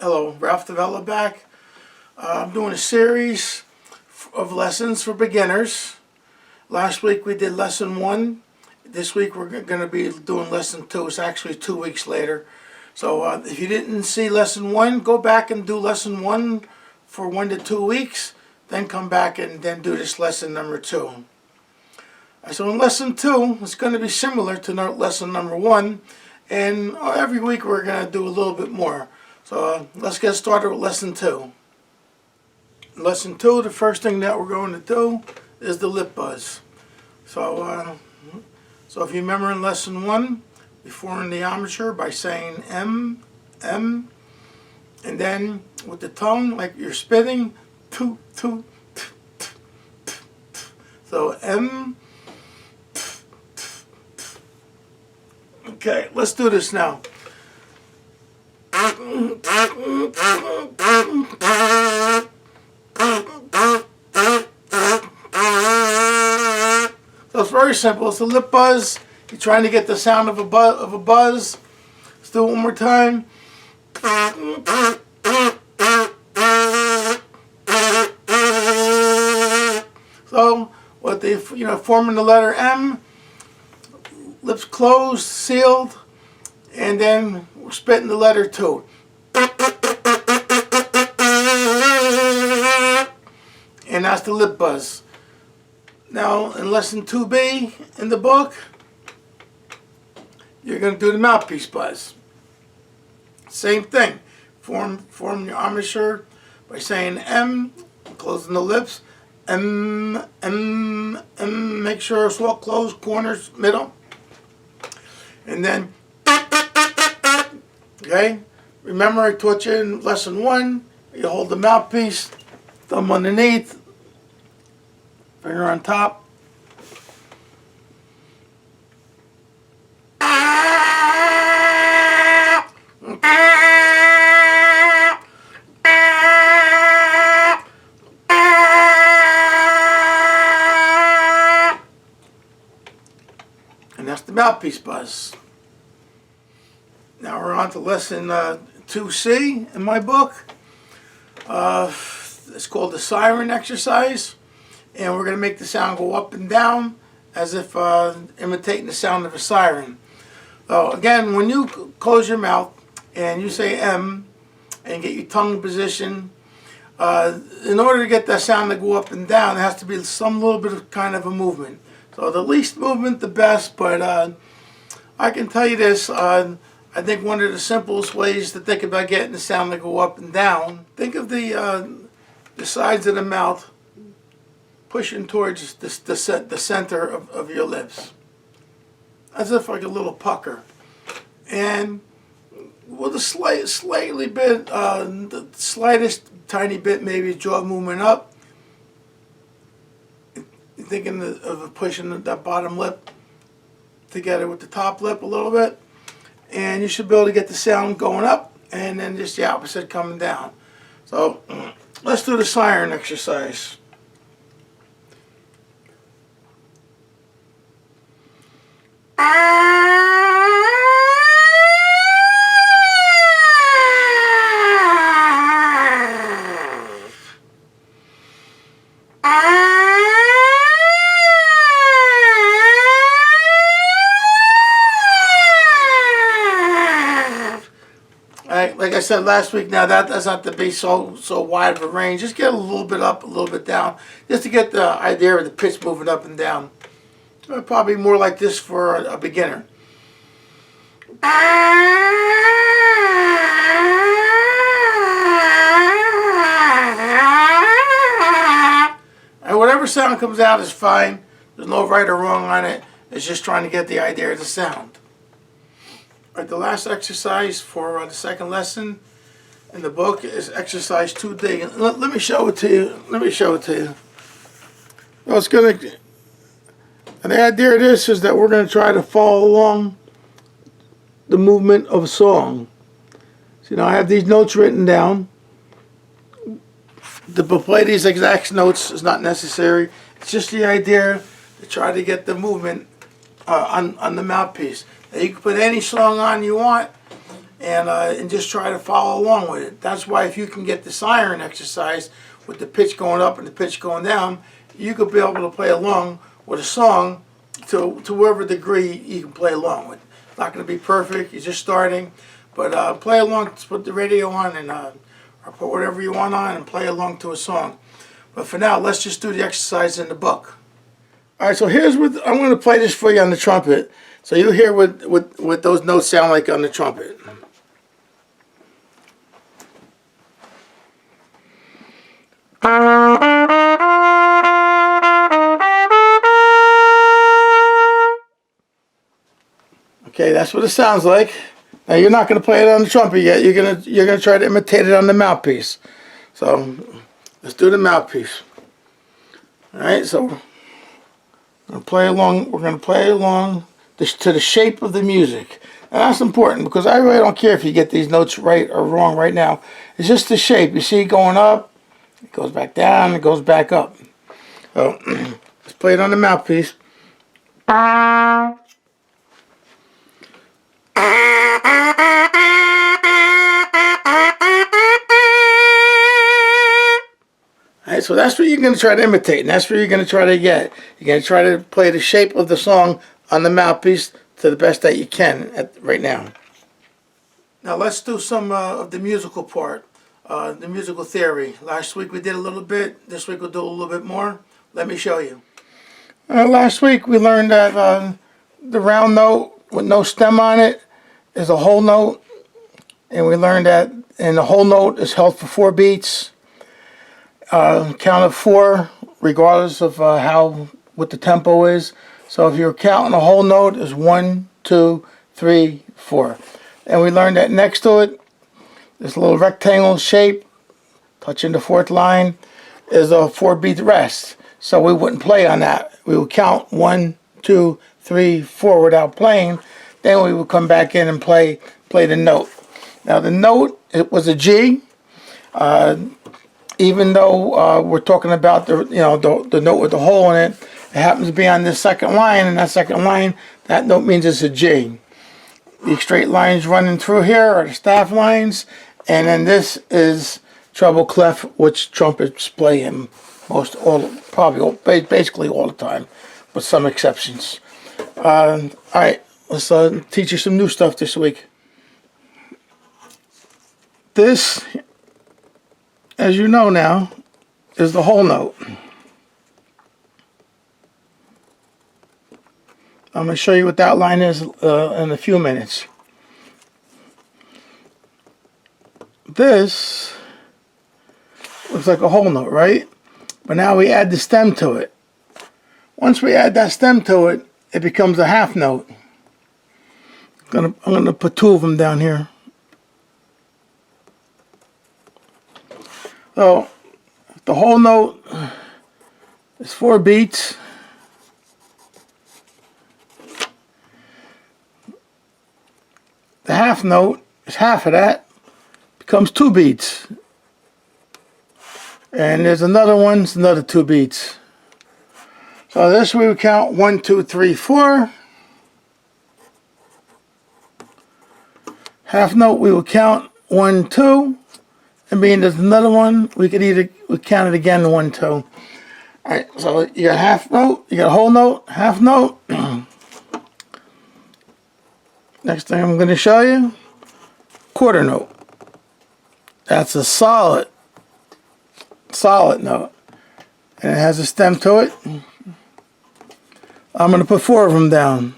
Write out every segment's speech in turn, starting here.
Hello, Ralph Davella back. I'm doing a series of lessons for beginners. Last week we did lesson 1. This week we're going to be doing lesson 2. It's actually 2 weeks later. So if you didn't see lesson 1, go back and do lesson 1 for 1 to 2 weeks. Then come back and then do this lesson number 2. So in lesson 2, it's going to be similar to lesson number 1. And every week we're going to do a little bit more. So let's get started with lesson 2. Lesson 2, the first thing that we're going to do is the lip buzz. So if you remember in lesson 1, we form the embouchure by saying M, M, and then with the tongue, like you're spitting, toot, toot, toot, toot, toot, toot. So M. Okay, let's do this now. So it's very simple. It's a lip buzz. You're trying to get the sound of a buzz. Let's do it one more time. So what they forming the letter M, lips closed, sealed, and then we're spitting the letter 2. And that's the lip buzz. Now in lesson 2B in the book, you're going to do the mouthpiece buzz. Same thing. Form your embouchure by saying M, closing the lips. M, M, M. Make sure it's all closed, corners, middle. And then, okay, remember I taught you in lesson 1, you hold the mouthpiece, thumb underneath, finger on top. And that's the mouthpiece buzz. Now we're on to lesson 2C in my book. It's called the siren exercise. And we're going to make the sound go up and down as if imitating the sound of a siren. So again, when you close your mouth and you say M and get your tongue in position, in order to get that sound to go up and down, there has to be some little bit of kind of a movement. So the least movement, the best, but I can tell you this, I think one of the simplest ways to think about getting the sound to go up and down, think of the sides of the mouth pushing towards the center of your lips, as if like a little pucker. And with a slightly bit, the slightest tiny bit, maybe jaw movement up, you're thinking of pushing that bottom lip together with the top lip a little bit, and you should be able to get the sound going up and then just the opposite coming down. So let's do the siren exercise. Like I said last week, now that doesn't have to be so wide of a range. Just get a little bit up, a little bit down, just to get the idea of the pitch moving up and down. Probably more like this for a beginner. And whatever sound comes out is fine. There's no right or wrong on it. It's just trying to get the idea of the sound. All right, the last exercise for the second lesson in the book is exercise 2D. Let me show it to you. Let me show it to you. Well, it's going to... And the idea of this is that we're going to try to follow along the movement of a song. So now I have these notes written down. To play these exact notes is not necessary. It's just the idea to try to get the movement on the mouthpiece. Now you can put any song on you want, and just try to follow along with it. That's why if you can get the siren exercise with the pitch going up and the pitch going down, you could be able to play along with a song to whatever degree you can play along with. It's not going to be perfect. You're just starting, but play along. Just put the radio on and or put whatever you want on and play along to a song. But for now, let's just do the exercise in the book. All right, so here's what I'm going to play this for you on the trumpet, so you hear what those notes sound like on the trumpet. Okay, that's what it sounds like. Now you're not going to play it on the trumpet yet. You're gonna try to imitate it on the mouthpiece. So let's do the mouthpiece. All right, so we're going to play along. We're going to play along to the shape of the music. And that's important because I really don't care if you get these notes right or wrong right now. It's just the shape. You see it going up, it goes back down, it goes back up. So let's play it on the mouthpiece. Alright, so that's what you're going to try to imitate, and that's what you're going to try to get. You're going to try to play the shape of the song on the mouthpiece to the best that you can right now. Now let's do some of the musical part, the musical theory. Last week we did a little bit. This week we'll do a little bit more. Let me show you. Last week we learned that the round note with no stem on it is a whole note, and we learned that the whole note is held for 4 beats. Count of 4, regardless of what the tempo is. So if you're counting a whole note, is 1, 2, 3, 4. And we learned that next to it, this little rectangle shape, touching the 4th line, is a 4-beat rest. So we wouldn't play on that. We would count 1, 2, 3, 4 without playing. Then we would come back in and play the note. Now the note, it was a G. Even though we're talking about the note with the hole in it, it happens to be on this second line, and that second line, that note means it's a G. The straight lines running through here are the staff lines, and then this is treble clef, which trumpets play in basically all the time, with some exceptions. All right, let's teach you some new stuff this week. This, as you know now, is the whole note. I'm going to show you what that line is in a few minutes. This looks like a whole note, right? But now we add the stem to it. Once we add that stem to it, it becomes a half note. I'm gonna put 2 of them down here. So the whole note is 4 beats. The half note is half of that, becomes 2 beats. And there's another one, it's another 2 beats. So this we would count 1, 2, 3, 4. Half note we would count 1, 2. And being there's another one, we count it again 1, 2. Alright, so you got half note, you got a whole note, half note. Next thing I'm going to show you, quarter note. That's a solid note. And it has a stem to it. I'm going to put 4 of them down.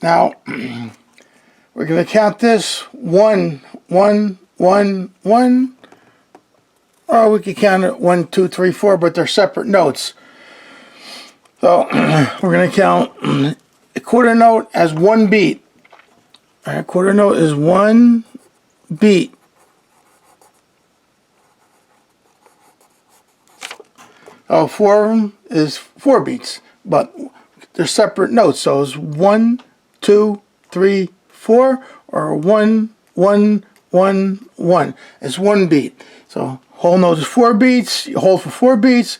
Now, we're going to count this 1, 1, 1, 1. Or we could count it 1, 2, 3, 4, but they're separate notes. So we're going to count a quarter note as 1 beat. All right, quarter note is 1 beat. Oh, 4 of them is 4 beats, but they're separate notes. So it's 1, 2, 3, 4, or 1, 1, 1, 1. It's 1 beat. So whole note is 4 beats. You hold for 4 beats.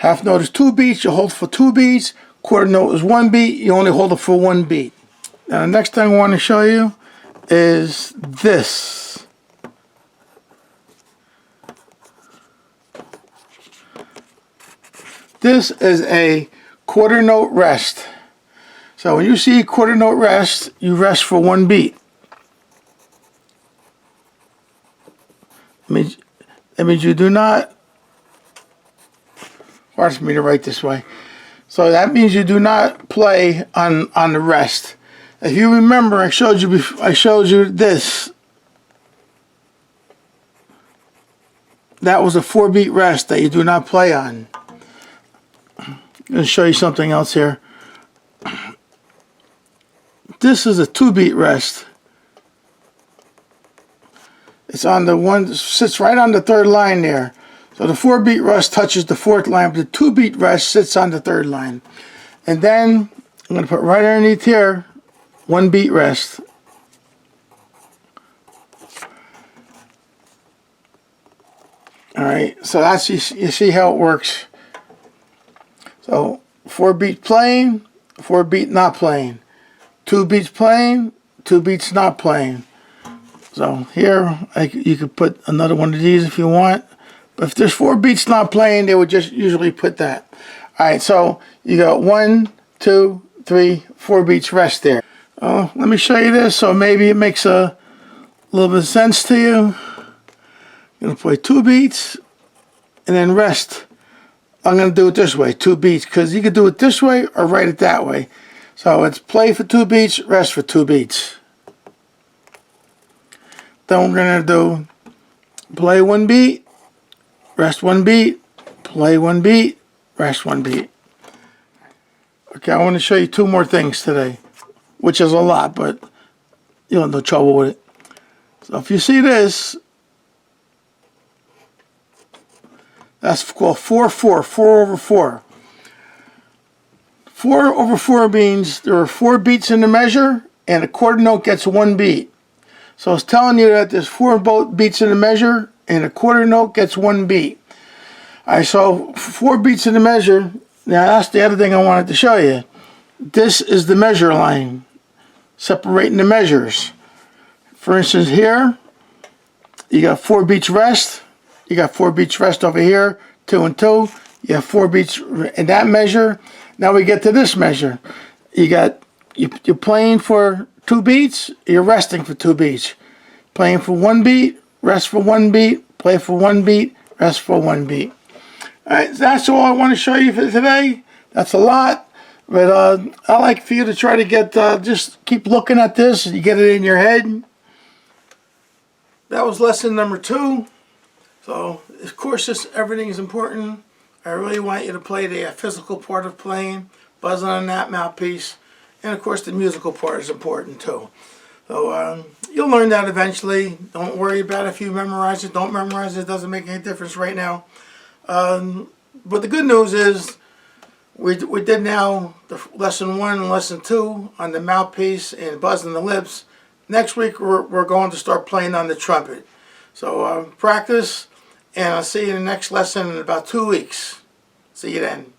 Half note is 2 beats, you hold for 2 beats. Quarter note is 1 beat, you only hold it for 1 beat. Now the next thing I want to show you is this. This is a quarter note rest. So when you see quarter note rest, you rest for 1 beat. That means you do not, hard for me to write this way. So that means you do not play on the rest. If you remember, I showed you this. That was a 4-beat rest that you do not play on. I'm going to show you something else here. This is a 2-beat rest. It's on the one, sits right on the 3rd line there. So the 4-beat rest touches the 4th line, but the 2-beat rest sits on the 3rd line. And then I'm going to put right underneath here 1 beat rest. All right, so that's you see how it works. So 4 beat playing, 4 beat not playing, 2 beats playing, 2 beats not playing. So here, you could put another one of these if you want. But if there's 4 beats not playing, they would just usually put that. All right, so you got 1, 2, 3, 4 beats rest there. Let me show you this, so maybe it makes a little bit of sense to you. I'm going to play 2 beats and then rest. I'm going to do it this way, 2 beats, because you could do it this way or write it that way. So it's play for 2 beats, rest for 2 beats. Then we're going to do play 1 beat, rest 1 beat, play 1 beat, rest 1 beat. Okay, I want to show you 2 more things today, which is a lot, but you'll have no trouble with it. So if you see this, that's called 4/4, 4 over 4. 4 over 4 means there are 4 beats in the measure, and a quarter note gets 1 beat. So it's telling you that there's 4 beats in the measure, and a quarter note gets 1 beat. All right, so 4 beats in the measure. Now that's the other thing I wanted to show you. This is the measure line, separating the measures. For instance, here, you got 4 beats rest. You got 4 beats rest over here, 2 and 2. You have 4 beats in that measure. Now we get to this measure. You're playing for 2 beats, you're resting for 2 beats. Playing for 1 beat, rest for 1 beat, play for 1 beat, rest for 1 beat. Alright, that's all I want to show you for today. That's a lot, but I like for you to try to get, just keep looking at this and you get it in your head. That was lesson number 2. So, of course, everything is important. I really want you to play the physical part of playing, buzzing on that mouthpiece, and of course the musical part is important too. So you'll learn that eventually. Don't worry about it if you memorize it. Don't memorize it. It doesn't make any difference right now. But the good news is we did now the lesson 1 and lesson 2 on the mouthpiece and buzzing the lips. Next week we're going to start playing on the trumpet. So practice. And I'll see you in the next lesson in about 2 weeks. See you then.